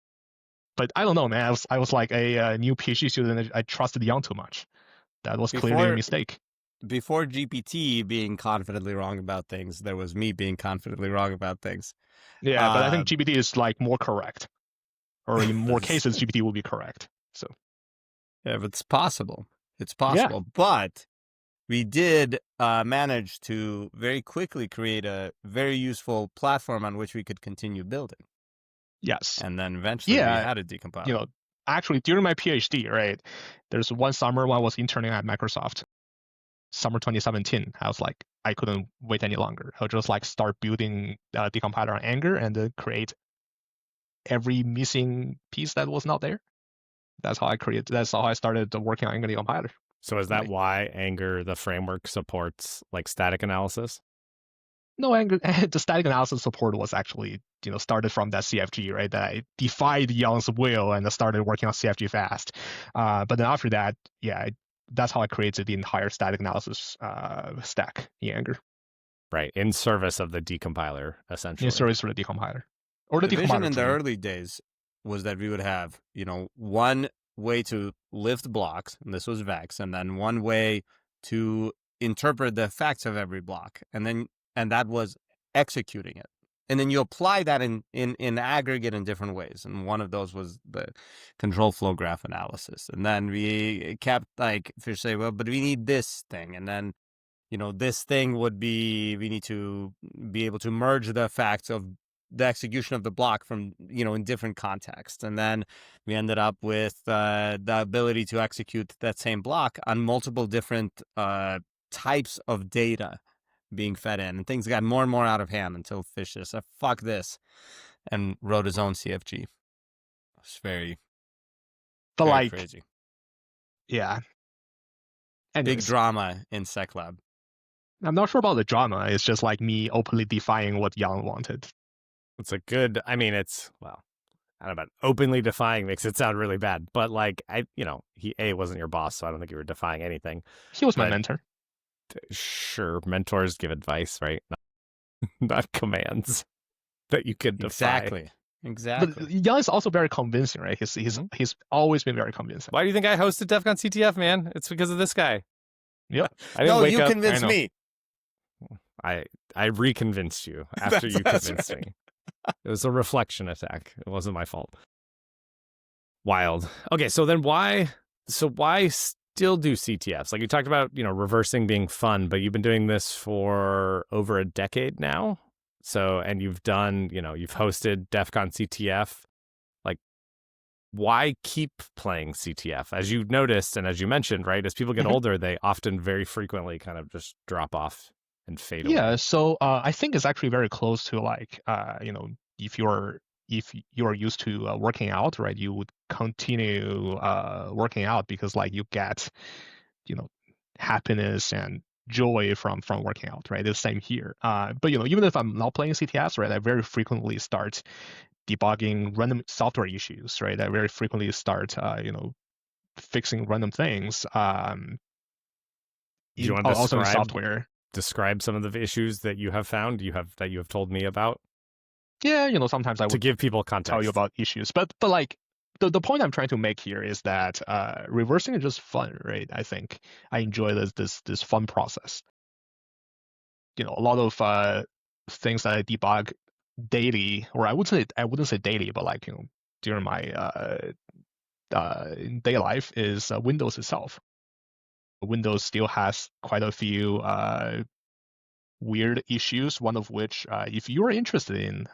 But I don't know, man. I was like a new PhD student. I trusted Yang too much. That was clearly a mistake. Before GPT being confidently wrong about things, there was me being confidently wrong about things. Yeah, but I think GPT is more correct, or in more cases, GPT will be correct. So yeah, but it's possible. It's possible. Yeah. But we did manage to very quickly create a very useful platform on which we could continue building. Yes. And then eventually we had a decompiler. Actually, during my PhD, right, there's one summer when I was interning at Microsoft, summer 2017. I was like, I couldn't wait any longer. I'll just start building a decompiler on angr and create every missing piece that was not there. That's how I started working on angr decompiler. So is that why angr, the framework, supports static analysis? No, the static analysis support was actually, started from that CFG, right? That I defied Yang's will and started working on CFG fast. But then after that, that's how I created the entire static analysis stack in angr. Right, in service of the decompiler, essentially. In service for the decompiler. Or the vision in team. the early days was that we would have, one way to lift blocks, and this was Vex, and then one way to interpret the effects of every block, and that was executing it. And then you apply that in aggregate in different ways. And one of those was the control flow graph analysis. And then we kept Fish say, well, but we need this thing. And then, this thing would be, we need to be able to merge the effects of the execution of the block from, in different contexts. And then we ended up with the ability to execute that same block on multiple different types of data being fed in, and things got more and more out of hand until Fish just said, fuck this, and wrote his own CFG. It was very crazy. Yeah. Anyways. Big drama in SecLab. I'm not sure about the drama. It's just like me openly defying what Yang wanted. It's a good. I mean, it's well. I don't know about openly defying makes it sound really bad, but like he wasn't your boss, so I don't think you were defying anything. He was my But mentor. sure, mentors give advice, right? Not commands that you could defy. Exactly. But Yang is also very convincing, right? He's always been very convincing. Why do you think I hosted DEF CON CTF, man? It's because of this guy. Yep. I didn't wake you up. convinced me. I reconvinced you after you convinced me. It was a reflection attack. It wasn't my fault. Wild. Okay, so then why still do CTFs? Like you talked about, reversing being fun, but you've been doing this for over a decade now. So, and you've done, you've hosted DEF CON CTF. Like, why keep playing CTF? As you noticed and as you mentioned, right, as people get older, they often very frequently kind of just drop off and fade away. Yeah, so I think it's actually very close to like, if you're used to working out, right, you would continue working out because like you get, happiness and joy from working out, right? It's the same here. But even if I'm not playing CTFs, right, I very frequently start debugging random software issues, right? I very frequently start, fixing random things. Do you want to also in software. Describe some of the issues that you have found that you have told me about? Yeah, sometimes I would to give people context. Tell you about issues, but like the point I'm trying to make here is that reversing is just fun, right? I think I enjoy this fun process. A lot of things that I debug daily, or I wouldn't say daily, but like during my day life is Windows itself. Windows still has quite a few weird issues. One of which, if you're interested in,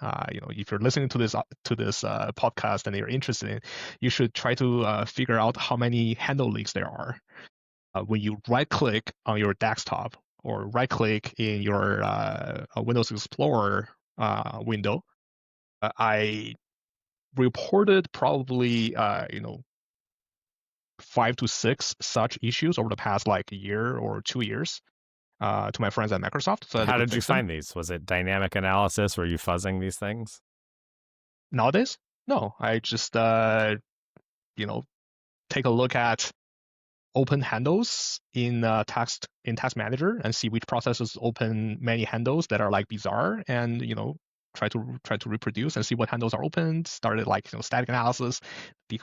if you're listening to this podcast and you're interested in, you should try to figure out how many handle leaks there are. When you right-click on your desktop or right-click in your Windows Explorer window, I reported probably 5 to 6 such issues over the past like year or 2 years. To my friends at Microsoft. So how did you find these? Was it dynamic analysis? Were you fuzzing these things? Nowadays, no. I just take a look at open handles in Task Manager and see which processes open many handles that are like bizarre, and try to reproduce and see what handles are opened. Started like static analysis, in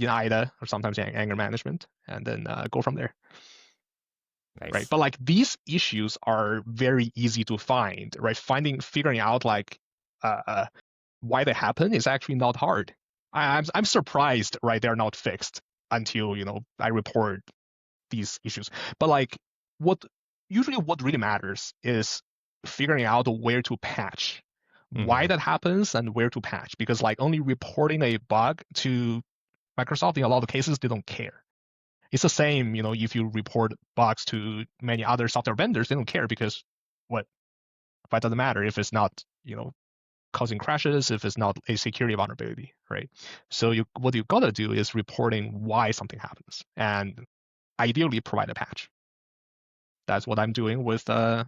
IDA or sometimes anger management, and then go from there. Nice. Right, but like these issues are very easy to find, right? Figuring out like why they happen is actually not hard. I'm surprised, right? They're not fixed until I report these issues. But like what really matters is figuring out where to patch, why that happens, and where to patch. Because like only reporting a bug to Microsoft, in a lot of cases, they don't care. It's the same, if you report bugs to many other software vendors, they don't care because why does it matter if it's not, causing crashes, if it's not a security vulnerability, right? So what you gotta do is reporting why something happens and ideally provide a patch. That's what I'm doing with the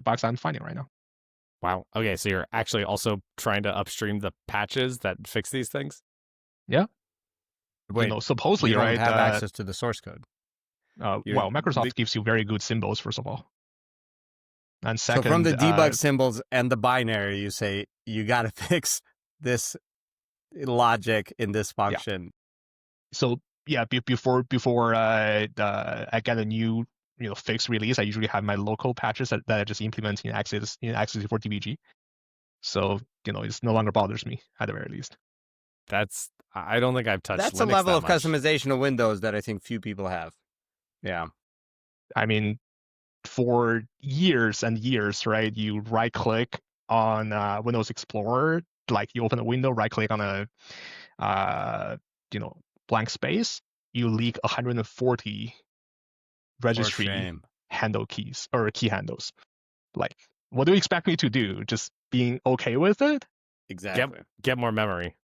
bugs I'm finding right now. Wow. Okay, so you're actually also trying to upstream the patches that fix these things? Yeah. Wait, supposedly, you don't right? have access to the source code. Well, Microsoft gives you very good symbols, first of all. And second, so from the debug symbols and the binary, you say you got to fix this logic in this function. Yeah. So yeah, before I get a new fixed release, I usually have my local patches that I just implement in x64 DBG. So it's no longer bothers me at the very least. I don't think I've touched That's Linux a level that of much. customization of Windows that I think few people have. Yeah. I mean, for years and years, right? You right click on Windows Explorer, like you open a window, right click on a blank space, you leak 140 registry handle keys or key handles. Like, what do you expect me to do? Just being okay with it? Exactly. Get more memory.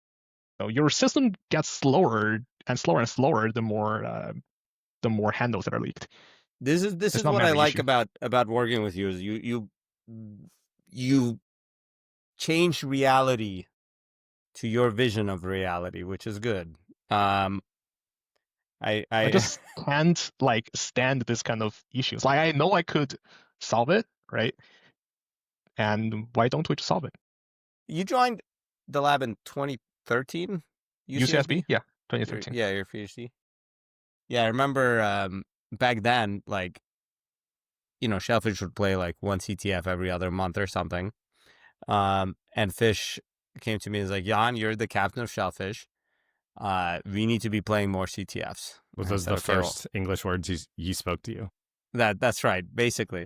So your system gets slower and slower and slower the more handles that are leaked. This There's is no what I memory like issue. about working with you is you change reality to your vision of reality, which is good. Um, I I just can't like stand this kind of issues. Like I know I could solve it, right? And why don't we just solve it? you joined the lab in 2013, UCSB. UCSB, yeah, 2013. Your PhD. Yeah, I remember back then, like Shellphish would play like one CTF every other month or something. And Fish came to me and was like, Jan, you're the captain of Shellphish. We need to be playing more CTFs. Was And I those said, the okay, well, first English words you spoke to you? that's right, basically.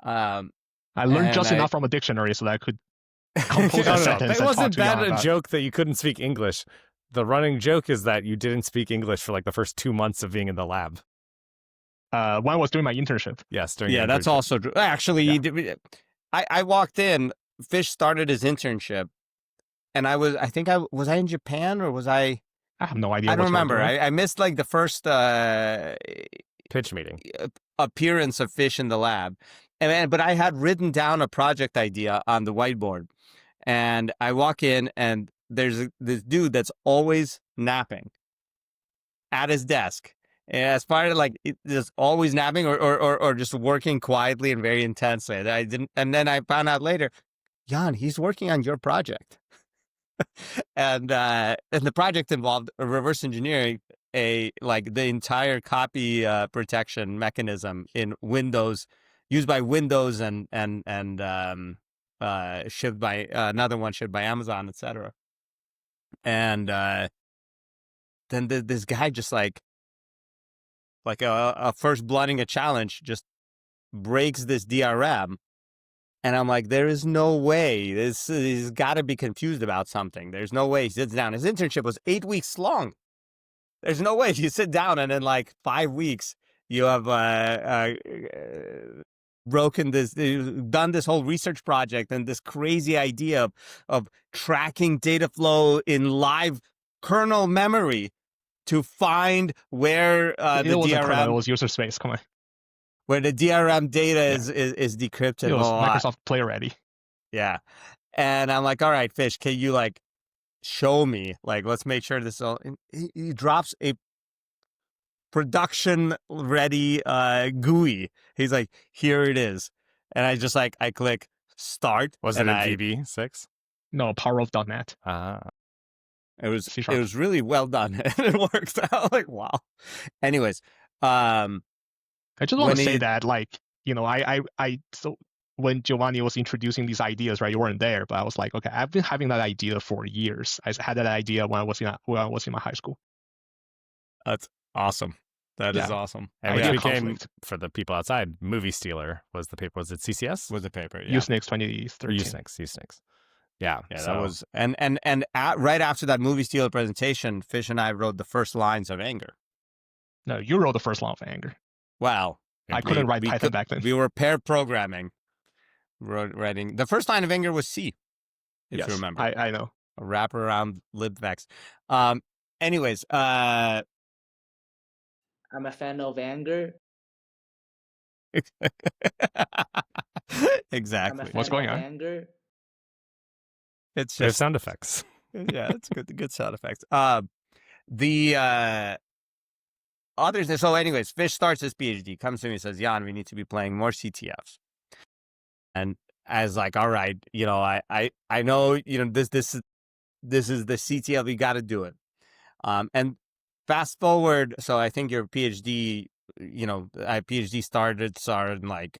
Um, I learned and just I enough from a dictionary so that I could compose a No, sentence it and talk wasn't to bad Jan a about. joke that you couldn't speak English. The running joke is that you didn't speak English for like the first 2 months of being in the lab. When I was doing my internship. Yes, during yeah, your that's internship. also true. Actually, Yeah. I walked in. Fish started his internship, and I think was I in Japan or was I? I have no idea I don't what you were remember. doing. I missed like the first Pitch meeting. appearance of Fish in the lab, but I had written down a project idea on the whiteboard, and I walk in and there's this dude that's always napping at his desk. And as part of like just always napping or just working quietly and very intensely. I didn't, and then I found out later, Jan, he's working on your project. And the project involved reverse engineering the entire copy protection mechanism in Windows, used by Windows and shipped by another one shipped by Amazon, etc. And then this guy just like a first blooding a challenge just breaks this DRM. And I'm like, there is no way. He's got to be confused about something. There's no way he sits down. His internship was 8 weeks long. There's no way you sit down and in like 5 weeks you have broken this, done this whole research project and this crazy idea of tracking data flow in live kernel memory to find where It the wasn't kernel, it DRM was user space. Come on. where the DRM data Yeah. is decrypted. It was Blah, blah, blah. Microsoft Play Ready. Yeah. And I'm like, all right, Fish, can you like show me? Like, let's make sure this all. He drops a production ready GUI. He's like, here it is. And I just like, I click start. Was it in VB6? No, Power of .NET. It was C#. It was really well done. It worked out. Like, wow. Anyways, I just want when to say he- that, like, so when Giovanni was introducing these ideas, right, you weren't there, but I was like, okay, I've been having that idea for years. I had that idea when I was in my high school. that's awesome. That is Yeah. awesome. And Idea which became, conflict. for the people outside, Movie Stealer was the paper. Was it CCS? Was the paper? Yeah. Usenix Or 2013. Usenix. Yeah. Yeah, so that was right after that movie stealer presentation, Fish and I wrote the first lines of angr. No, you wrote the first line of angr. Wow. I couldn't write Python back then. We were pair programming. Writing the first line of angr was C, if Yes, you remember. I know. A wraparound libvex. Anyways, I'm a fan of angr. exactly. What's going on? Angr. It's there's just sound effects. yeah, it's good sound effects. The others. So, anyways, Fish starts his PhD, comes to me and says, Jan, we need to be playing more CTFs. And I was like, all right, I know, this is the CTF, we got to do it. And fast forward, so I think your PhD, PhD started in like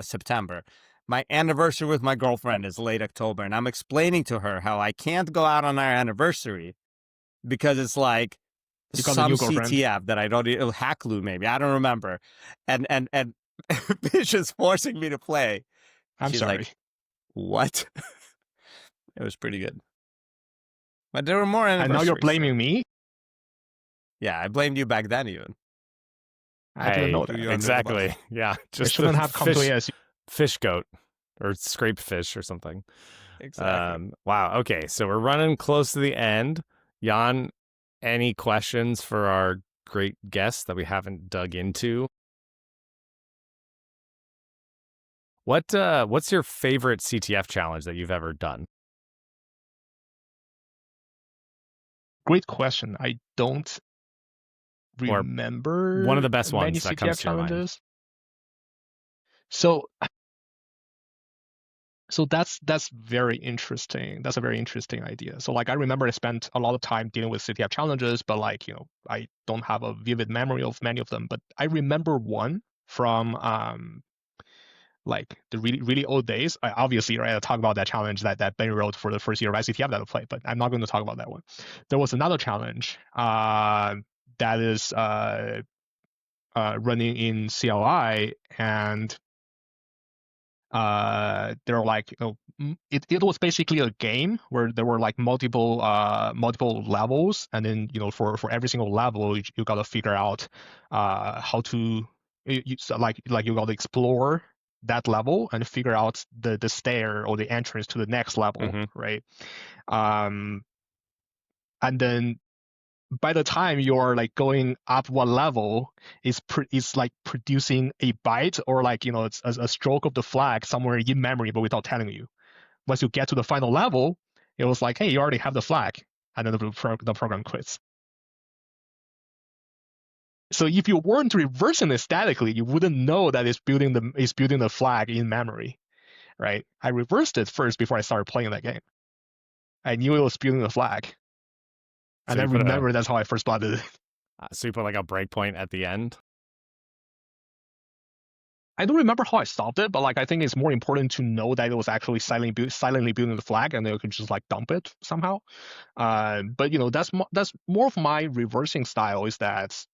September. My anniversary with my girlfriend is late October, and I'm explaining to her how I can't go out on our anniversary because it's like Because some a new girlfriend. CTF that I don't, Hacklu maybe, I don't remember, and Fish is forcing me to play. I'm She's sorry. like, what? It was pretty good, but there were more And anniversaries. now you're blaming me? Yeah, I blamed you back then even. I didn't know threw that. you under the Exactly. bus. Yeah. I Just shouldn't the have come to ASU. fish goat or scrape fish or something. Exactly. Wow. Okay. So we're running close to the end. Jan, any questions for our great guests that we haven't dug into? What's your favorite CTF challenge that you've ever done? Great question. I don't Or remember one of the best many ones that CTF comes to your mind. challenges. So that's very interesting. That's a very interesting idea. So like I remember I spent a lot of time dealing with CTF challenges, but like, I don't have a vivid memory of many of them. But I remember one from like the really, really old days. Obviously, right, I talk about that challenge that Ben wrote for the first year of ICTF that I played, but I'm not going to talk about that one. There was another challenge that is running in CLI, and they're like, it was basically a game where there were like multiple levels, and then for every single level you got to figure out how to so like you got to explore that level and figure out the stair or the entrance to the next level, right? And then by the time you're like going up one level, it's like producing a byte or like it's a stroke of the flag somewhere in memory, but without telling you. Once you get to the final level, it was like, hey, you already have the flag, and then the program quits. So if you weren't reversing it statically, you wouldn't know that it's building the flag in memory, right? I reversed it first before I started playing that game. I knew it was building the flag, and I remember that's how I first spotted it. So you put like a breakpoint at the end? I don't remember how I solved it, but like I think it's more important to know that it was actually silently building the flag, and then you could just like dump it somehow. But that's more of my reversing style, is that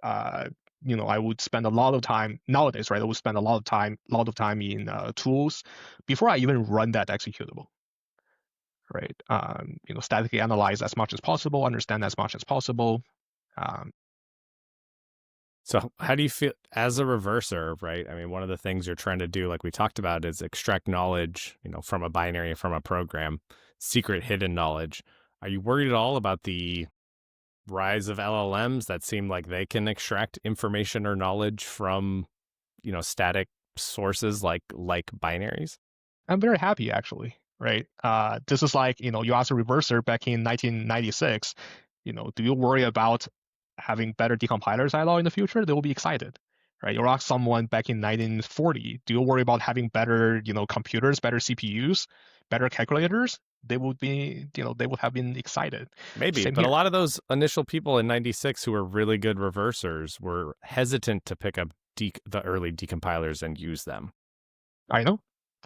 I would spend a lot of time nowadays, right? I would spend a lot of time in tools before I even run that executable, right? Statically analyze as much as possible, understand as much as possible. So how do you feel as a reverser, right? I mean, one of the things you're trying to do, like we talked about, is extract knowledge, from a binary, from a program, secret hidden knowledge. Are you worried at all about the rise of LLMs that seem like they can extract information or knowledge from, static sources like binaries? I'm very happy, actually, right? This is like, you asked a reverser back in 1996, do you worry about having better decompilers ILO in the future? They will be excited, right? You ask someone back in 1940, do you worry about having better, computers, better CPUs, better calculators? They would be, they would have been excited. Maybe, Same but here. a lot of those initial people in 96 who were really good reversers were hesitant to pick up the early decompilers and use them. I know,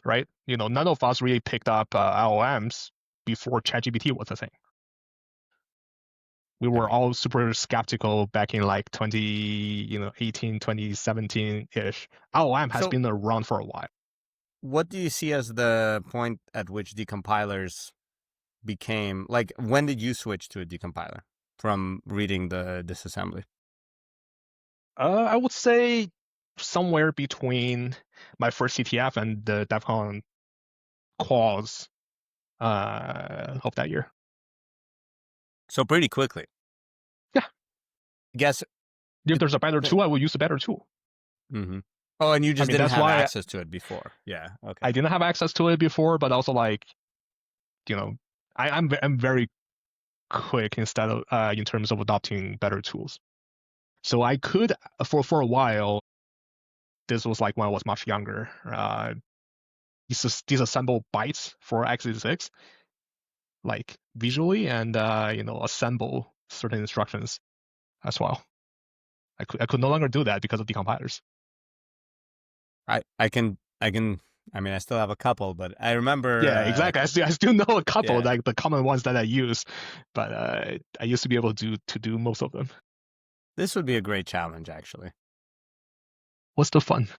right? None of us really picked up LLMs before ChatGPT was a thing. We were all super skeptical back in like 2018, 2017-ish. LLM has been around for a while. What do you see as the point at which decompilers became, like, when did you switch to a decompiler from reading the disassembly? I would say somewhere between my first CTF and the DEF CON calls of that year. So pretty quickly. Yeah. I guess if there's a better tool, I will use a better tool. Mm-hmm. Oh, and you just didn't have access to it before. Yeah. Okay. I didn't have access to it before, but also like, I'm very quick instead of in terms of adopting better tools. So I could for a while. This was like when I was much younger. Disassemble bytes for x86, like visually, and assemble certain instructions as well. I could no longer do that because of decompilers. I mean, I still have a couple, but I remember. Yeah, exactly. I still know a couple, like the common ones that I use, but I used to be able to do most of them. This would be a great challenge, actually. What's the fun?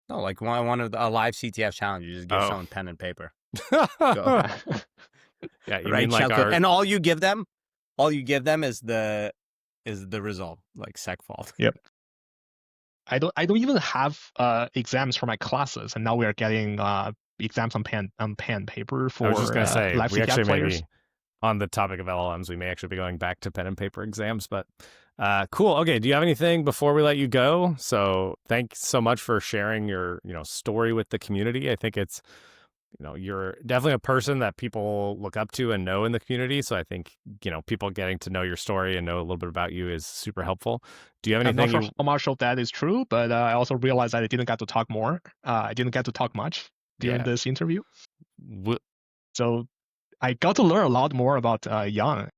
No, like one of a live CTF challenge. You just give someone pen and paper. Yeah, you right, mean like and all you give them is the result, like sec fault. Yep. I don't even have exams for my classes, and now we are getting exams on pen and paper for. I was just gonna say, live we CTF actually players. maybe on the topic of LLMs, we may actually be going back to pen and paper exams, but Cool. Okay. Do you have anything before we let you go? So thanks so much for sharing your, story with the community. I think it's, you're definitely a person that people look up to and know in the community. So I think, people getting to know your story and know a little bit about you is super helpful. Do you have I'm not anything? sure how much of that is true, but I also realized that I didn't get to talk more. I didn't get to talk much during this interview. So I got to learn a lot more about Yang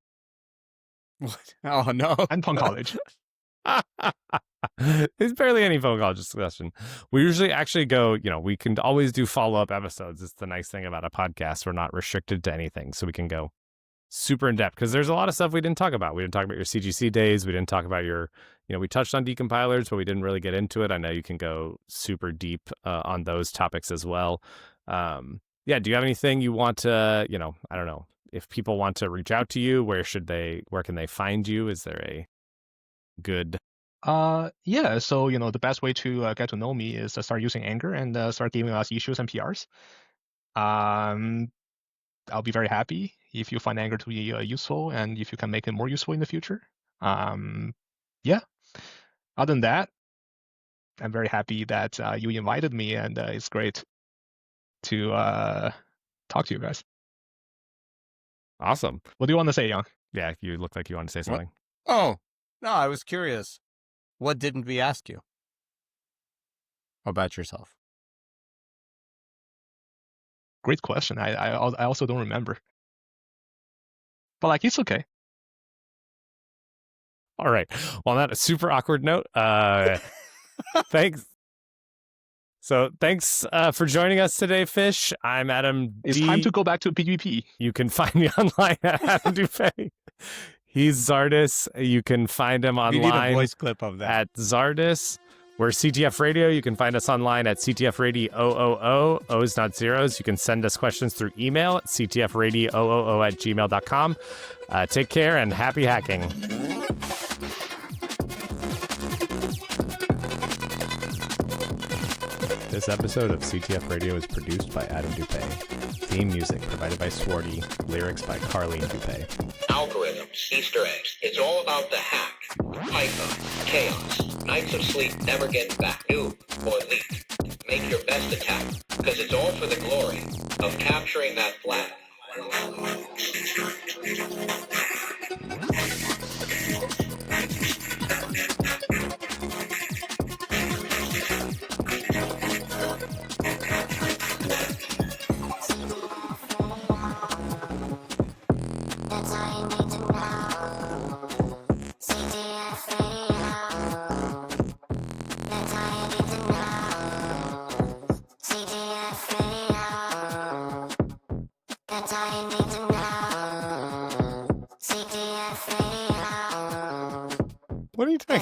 Oh, no. and Pong College. There's barely any phone call discussion. We usually actually go, we can always do follow-up episodes. It's the nice thing about a podcast. We're not restricted to anything. So we can go super in depth because there's a lot of stuff we didn't talk about. We didn't talk about your CGC days. We didn't talk about your, we touched on decompilers, but we didn't really get into it. I know you can go super deep on those topics as well. Do you have anything you want to, I don't know, if people want to reach out to you, where can they find you? Is there a good... So the best way to get to know me is to start using angr and start giving us issues and PRs. I'll be very happy if you find angr to be useful and if you can make it more useful in the future. Other than that, I'm very happy that you invited me, and it's great to talk to you guys. Awesome. What do you want to say, Yang? Yeah, you look like you want to say something. What? Oh, no, I was curious. What didn't we ask you about yourself? Great question. I also don't remember. But it's okay. All right. Well, on that super awkward note, thanks. So thanks for joining us today, Fish. I'm Adam It's D. time to go back to PvP. You can find me online at Adam Dupay. He's Zardus. You can find him online. We need a voice clip of that. At Zardus. We're CTF Radio. You can find us online at CTF Radiooo. O's not zeros. You can send us questions through email at ctfradioo@gmail.com. Take care and happy hacking. This episode of CTF Radio is produced by Adam Dupay. Theme music provided by Swarty. Lyrics by Carleen Dupay. Algorithms, Easter eggs. It's all about the hack. Python, chaos. Nights of sleep never get back. Noob or leak. Make your best attack, because it's all for the glory of capturing that flag. What are you doing?